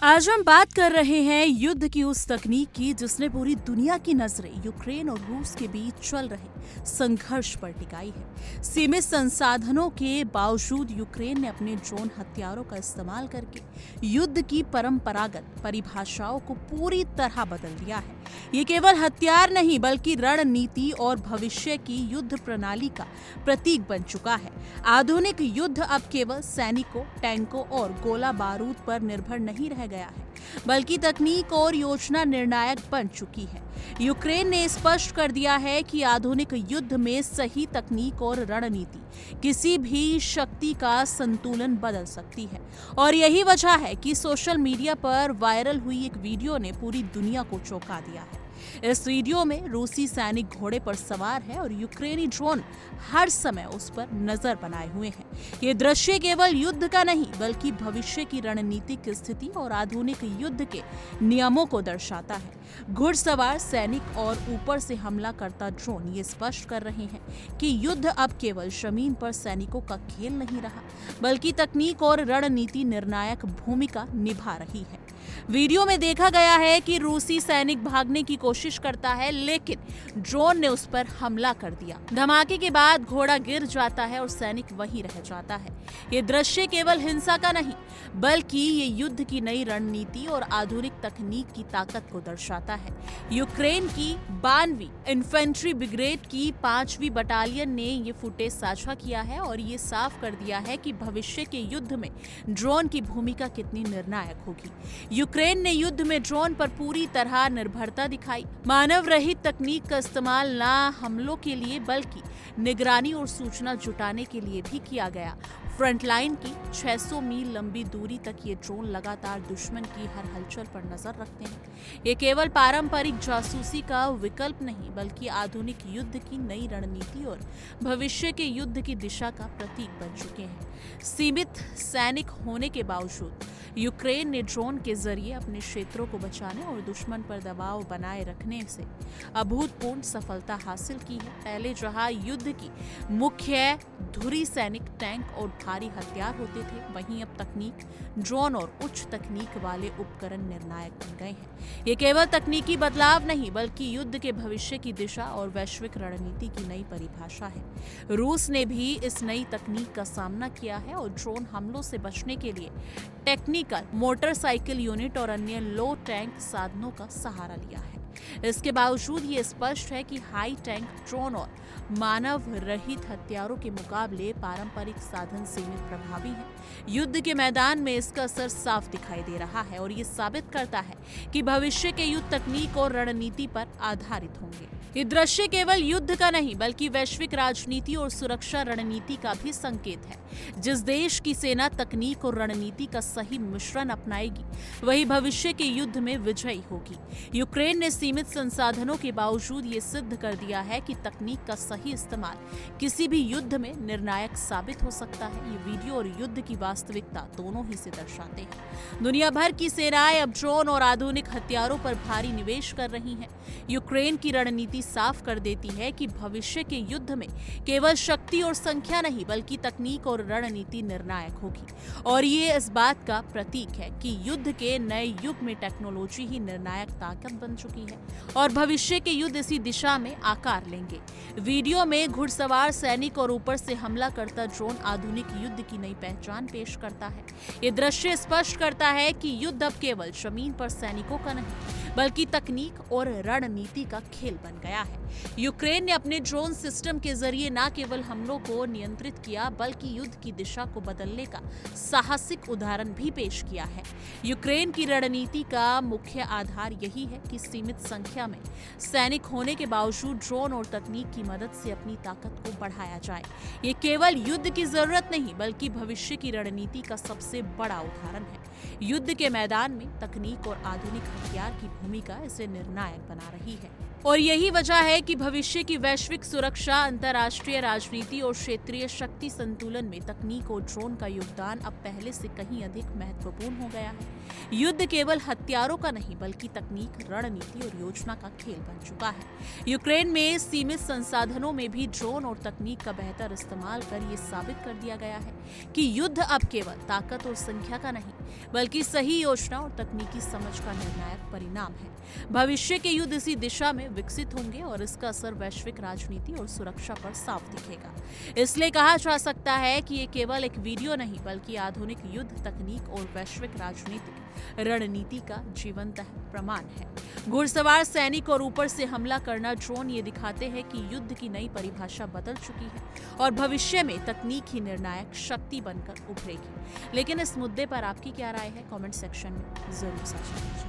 आज हम बात कर रहे हैं युद्ध की उस तकनीक की जिसने पूरी दुनिया की नजरें यूक्रेन और रूस के बीच चल रहे संघर्ष पर टिकाई है। सीमित संसाधनों के बावजूद यूक्रेन ने अपने ड्रोन हथियारों का इस्तेमाल करके युद्ध की परंपरागत परिभाषाओं को पूरी तरह बदल दिया है। ये केवल हथियार नहीं बल्कि रणनीति और भविष्य की युद्ध प्रणाली का प्रतीक बन चुका है। आधुनिक युद्ध अब केवल सैनिकों, टैंकों और गोला बारूद पर निर्भर नहीं रह गया है, बल्कि तकनीक और योजना निर्णायक बन चुकी है। यूक्रेन ने स्पष्ट कर दिया है कि आधुनिक युद्ध में सही तकनीक और रणनीति किसी भी शक्ति का संतुलन बदल सकती है। और यही वजह है कि सोशल मीडिया पर वायरल हुई एक वीडियो ने पूरी दुनिया को चौंका दिया है। इस वीडियो में रूसी सैनिक घोड़े पर सवार है और यूक्रेनी ड्रोन हर समय उस पर नजर बनाए हुए हैं। ये दृश्य केवल युद्ध का नहीं बल्कि भविष्य की रणनीतिक स्थिति और आधुनिक युद्ध के नियमों को दर्शाता है। घुड़सवार सैनिक और ऊपर से हमला करता ड्रोन ये स्पष्ट कर रहे हैं कि युद्ध अब केवल जमीन पर सैनिकों का खेल नहीं रहा, बल्कि तकनीक और रणनीति निर्णायक भूमिका निभा रही है। वीडियो में देखा गया है कि रूसी सैनिक भागने की कोशिश करता है, लेकिन ड्रोन ने उस पर हमला कर दिया। धमाके के बाद घोड़ा गिर जाता है और सैनिक वहीं रह जाता है। ये दृश्य केवल हिंसा का नहीं बल्कि ये युद्ध की नई रणनीति और आधुनिक तकनीक की ताकत को दर्शाता है। यूक्रेन की 92वीं इन्फेंट्री ब्रिगेड की 5वीं बटालियन ने ये फुटेज साझा किया है और ये साफ कर दिया है कि भविष्य के युद्ध में ड्रोन की भूमिका कितनी निर्णायक होगी। यूक्रेन ने युद्ध में ड्रोन पर पूरी तरह निर्भरता दिखाई। मानव रहित तकनीक का इस्तेमाल न हमलों के लिए बल्कि निगरानी और सूचना जुटाने के लिए भी किया गया। फ्रंटलाइन की 600 मील लंबी दूरी तक ये ड्रोन लगातार दुश्मन की हर हलचल पर नजर रखते हैं। ये केवल पारंपरिक जासूसी का विकल्प नहीं बल्कि आधुनिक युद्ध की नई रणनीति और भविष्य के युद्ध की दिशा का प्रतीक बन चुके हैं। सीमित सैनिक होने के बावजूद यूक्रेन ने ड्रोन के जरिए अपने क्षेत्रों को बचाने और दुश्मन पर दबाव बनाए रखने से अभूतपूर्व सफलता हासिल की है। पहले जहां युद्ध की मुख्य धुरी सैनिक, टैंक और भारी हथियार होते थे, वहीं अब तकनीक, ड्रोन और उच्च तकनीक वाले उपकरण निर्णायक बन गए हैं। ये केवल तकनीकी बदलाव नहीं बल्कि युद्ध के भविष्य की दिशा और वैश्विक रणनीति की नई परिभाषा है। रूस ने भी इस नई तकनीक का सामना किया है और ड्रोन हमलों से बचने के लिए टेक्निकल मोटरसाइकिल यूनिट और अन्य लो टैंक साधनों का सहारा लिया है। इसके बावजूद ये स्पष्ट है कि हाई टैंक ड्रोन और मानव रहित हथियारों के मुकाबले पारंपरिक साधन सीमित प्रभावी हैं। युद्ध के मैदान में इसका असर साफ दिखाई दे रहा है और ये साबित करता है कि भविष्य के युद्ध तकनीक और रणनीति पर आधारित होंगे। ये दृश्य केवल युद्ध का नहीं बल्कि वैश्विक राजनीति और सुरक्षा रणनीति का भी संकेत है। जिस देश की सेना तकनीक और रणनीति का सही मिश्रण अपनाएगी वही भविष्य के युद्ध में विजयी होगी। यूक्रेन ने सीमित संसाधनों के बावजूद ये सिद्ध कर दिया है कि तकनीक का सही इस्तेमाल किसी भी युद्ध में निर्णायक साबित हो सकता है। ये वीडियो और युद्ध की वास्तविकता दोनों ही से दर्शाते हैं। दुनिया भर की सेनाएं अब ड्रोन और आधुनिक हथियारों पर भारी निवेश कर रही हैं। यूक्रेन की रणनीति साफ कर देती है कि भविष्य के युद्ध में केवल शक्ति और संख्या नहीं बल्कि तकनीक और रणनीति निर्णायक होगी। और ये इस बात का प्रतीक है कि युद्ध के नए युग में टेक्नोलॉजी ही निर्णायक ताकत बन चुकी है और भविष्य के युद्ध इसी दिशा में आकार लेंगे। वीडियो में घुड़सवार सैनिक और ऊपर से हमला करता ड्रोन आधुनिक युद्ध की नई पहचान पेश करता है। ये दृश्य स्पष्ट करता है कि युद्ध अब केवल जमीन पर सैनिकों का नहीं बल्कि तकनीक और रणनीति का खेल बन गया है। यूक्रेन ने अपने ड्रोन सिस्टम के जरिए न केवल हमलों को नियंत्रित किया बल्कि युद्ध की दिशा को बदलने का साहसिक उदाहरण भी पेश किया है। यूक्रेन की रणनीति का मुख्य आधार यही है कि सीमित संख्या में सैनिक होने के बावजूद ड्रोन और तकनीक की मदद से अपनी ताकत को बढ़ाया जाए। ये केवल युद्ध की जरूरत नहीं बल्कि भविष्य की रणनीति का सबसे बड़ा उदाहरण है। युद्ध के मैदान में तकनीक और आधुनिक हथियार की भूमिका इसे निर्णायक बना रही है। और यही वजह है कि भविष्य की वैश्विक सुरक्षा, अंतर्राष्ट्रीय राजनीति और क्षेत्रीय शक्ति संतुलन में तकनीक और ड्रोन का योगदान अब पहले से कहीं अधिक महत्वपूर्ण हो गया है। युद्ध केवल हथियारों का नहीं बल्कि तकनीक, रणनीति और योजना का खेल बन चुका है। यूक्रेन में सीमित संसाधनों में भी ड्रोन और तकनीक का बेहतर इस्तेमाल कर ये साबित कर दिया गया है कि युद्ध अब केवल ताकत और संख्या का नहीं बल्कि सही योजना और तकनीकी समझ का निर्णायक परिणाम है। भविष्य के युद्ध इसी दिशा में विकसित होंगे और इसका असर वैश्विक राजनीति और सुरक्षा पर साफ दिखेगा। इसलिए कहा जा सकता है कि ये केवल एक वीडियो नहीं बल्कि आधुनिक युद्ध तकनीक और वैश्विक राजनीतिक रणनीति का जीवंत प्रमाण है। घुड़सवार सैनिक और ऊपर से हमला करना ड्रोन ये दिखाते हैं कि युद्ध की नई परिभाषा बदल चुकी है और भविष्य में तकनीक ही निर्णायक शक्ति बनकर उभरेगी। लेकिन इस मुद्दे पर आपकी क्या राय है? कमेंट सेक्शन में जरूर साझा कीजिए।